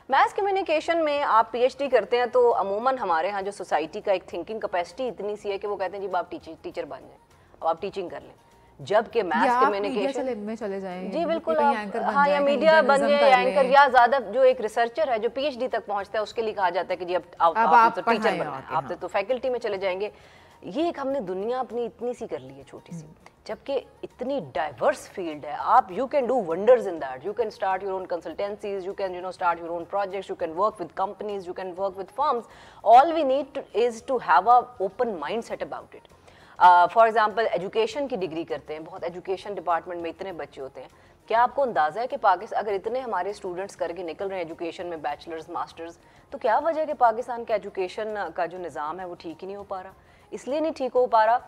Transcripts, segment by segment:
Mess communication में आप PhD करते हैं तो अमूमन हमारे यहाँ जो सोसाइटी का एक थिंकिंग कैपेसिटी इतनी सी है कि वो कहते हैं जी आप टीचर बन जाएं, अब आप टीचिंग कर लें, जबकि मैस कम्युनिकेशन में चले जाएं, जी बिल्कुल, हाँ, या मीडिया बन जाए या एंकर, या ज्यादा जो एक रिसर्चर है जो पीएचडी तक पहुंचता है उसके लिए कहा जाता है कि जी अब आप तो टीचर बनना है, आप तो फैकल्टी में चले जाएंगे। ये एक हमने दुनिया अपनी इतनी सी कर ली है छोटी सी, जबकि इतनी डाइवर्स फील्ड है। आप you can do wonders in that, you can start your own consultancies, you can start your own projects, you can work with companies, you can work with firms. All we need is to have a open mindset about it. For example education की degree करते हैं, बहुत education department में इतने बच्चे होते हैं, क्या आपको अंदाज़ा है कि पाकिस्तान अगर इतने हमारे स्टूडेंट्स करके निकल रहे हैं एजुकेशन में, बैचलर्स मास्टर्स, तो क्या वजह है कि पाकिस्तान का एजुकेशन का जो निज़ाम है वो ठीक ही नहीं हो पा रहा? इसलिए नहीं ठीक हो पा रहा,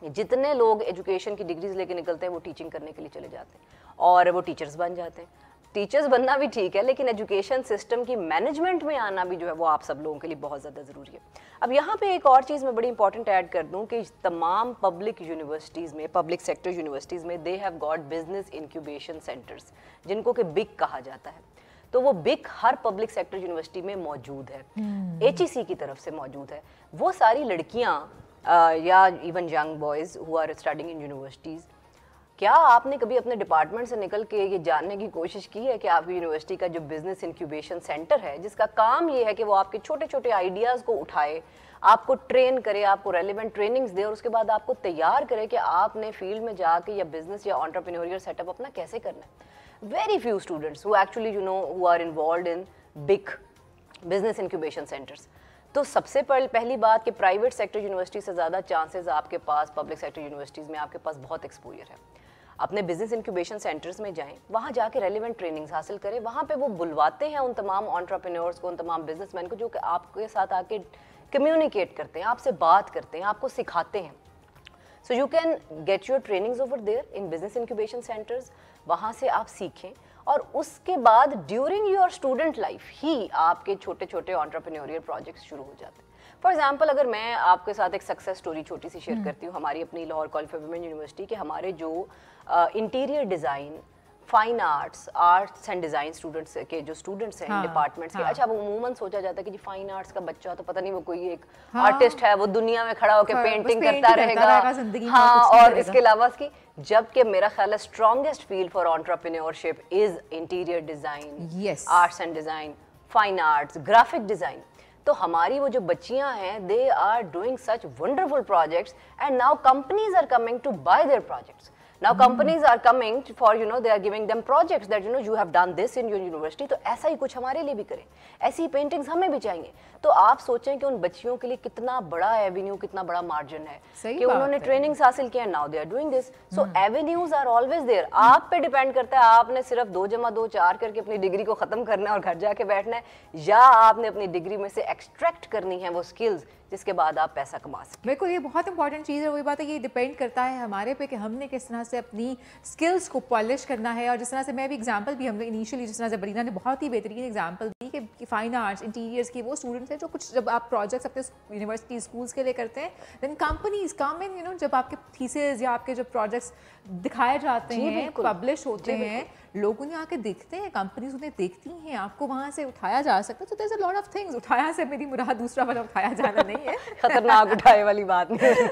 जितने लोग एजुकेशन की डिग्रीज लेके निकलते हैं वो टीचिंग करने के लिए चले जाते हैं और वो टीचर्स बन जाते हैं। टीचर्स बनना भी ठीक है, लेकिन एजुकेशन सिस्टम की मैनेजमेंट में आना भी जो है वो आप सब लोगों के लिए बहुत ज़्यादा ज़रूरी है। अब यहाँ पे एक और चीज़ मैं बड़ी इंपॉर्टेंट ऐड कर दूँ कि तमाम पब्लिक यूनिवर्सिटीज़ में, पब्लिक सेक्टर यूनिवर्सिटीज़ में, they have got business incubation centres, जिनको कि बिग कहा जाता है। तो वो बिग हर पब्लिक सेक्टर यूनिवर्सिटी में मौजूद है, HEC की तरफ से मौजूद है। वो सारी लड़कियाँ या even young boys who are studying in universities, क्या आपने कभी अपने डिपार्टमेंट से निकल के ये जानने की कोशिश की है कि आपकी यूनिवर्सिटी का जो बिजनेस इंक्यूबेशन सेंटर है, जिसका काम ये है कि वो आपके छोटे छोटे आइडियाज़ को उठाए, आपको ट्रेन करे, आपको रेलिवेंट ट्रेनिंग्स दे और उसके बाद आपको तैयार करे कि आपने फील्ड में जाके या बिजनेस या एंटरप्रेन्योरियल सेटअप अपना कैसे करना है? Very few students who actually who are involved in big business incubation centres. तो सबसे पहली बात कि प्राइवेट सेक्टर यूनिवर्सिटी से ज़्यादा चांसेस आपके पास पब्लिक सेक्टर यूनिवर्सिटीज़ में आपके पास बहुत एक्सपोजर है। अपने बिजनेस इंक्यूबेशन सेंटर्स में जाएं, वहाँ जाके रेलिवेंट ट्रेनिंग्स हासिल करें। वहाँ पे वो बुलवाते हैं उन तमाम एंटरप्रेन्योर्स को, उन तमाम बिजनेसमैन को जो कि आपके साथ आके कम्युनिकेट करते हैं, आपसे बात करते हैं, आपको सिखाते हैं। So you can get your trainings over there in business incubation centres, वहाँ से आप सीखें और उसके बाद ड्यूरिंग योर स्टूडेंट लाइफ ही आपके छोटे छोटे एंटरप्रेन्योरियल प्रोजेक्ट्स शुरू हो जाते हैं। फॉर एग्जाम्पल, अगर मैं आपके साथ एक सक्सेस स्टोरी छोटी सी शेयर करती हूँ हमारी अपनी Lahore college for women university के, हमारे जो interior design, fine arts and design students के जो स्टूडेंट्स हैं डिपार्टमेंट्स के, अच्छा, वो अमूमन सोचा जाता है कि जी फाइन आर्ट्स का बच्चा तो पता नहीं वो कोई एक आर्टिस्ट है, वो दुनिया में खड़ा होकर पेंटिंग करता रहेगा, हाँ, और इसके अलावा इसकी, जबकि मेरा ख्याल है strongest field for entrepreneurship is interior design, arts and design, fine arts, graphic design. तो हमारी वो जो बच्चियां हैं, they are doing such wonderful projects and now companies are coming to buy their projects. Now companies are coming for, they are giving them projects that you have done this in your university. तो ऐसा ही कुछ हमारे लिए भी करें, ऐसी paintings हमें भी चाहिए। तो आप सोचें कि उन बच्चियों के लिए कितना बड़ा एवेन्यू, कितना बड़ा मार्जिन है कि उन्होंने ट्रेनिंग्स हासिल किया, now they are doing this. So avenues are always there. आप पे डिपेंड करता है, आपने सिर्फ 2 + 2 4 करके अपनी डिग्री को खत्म करना है और घर जाके बैठना है, या आपने अपनी डिग्री में से एक्सट्रैक्ट करनी है वो स्किल्स जिसके बाद आप पैसा कमा सकें। बिल्कुल, ये बहुत इंपॉर्टेंट चीज़ है। वही बात है, ये डिपेंड करता है हमारे पे कि हमने किस तरह से अपनी स्किल्स को पॉलिश करना है। और जिस तरह से मैं भी एग्जांपल भी, हमने इनिशियली जिस तरह से बरीना ने बहुत ही बेहतरीन एग्जांपल दी कि फाइन आर्ट्स, इंटीरियर्स की वो स्टूडेंट्स हैं जो कुछ जब आप प्रोजेक्ट्स अपने यूनिवर्सिटी स्कूल्स के लिए करते हैं, देन कंपनीज कम इन, जब आपके थीसिस या आपके जो प्रोजेक्ट्स दिखाए जाते हैं, पब्लिश होते हैं, लोग उन्हें आके देखते हैं, कंपनीज उन्हें देखती हैं, आपको वहाँ से उठाया जा सकता है। तो there is a lot of things. उठाया से मेरी मुराद दूसरा वाला उठाया जाना नहीं है, खतरनाक उठाए वाली बात नहीं।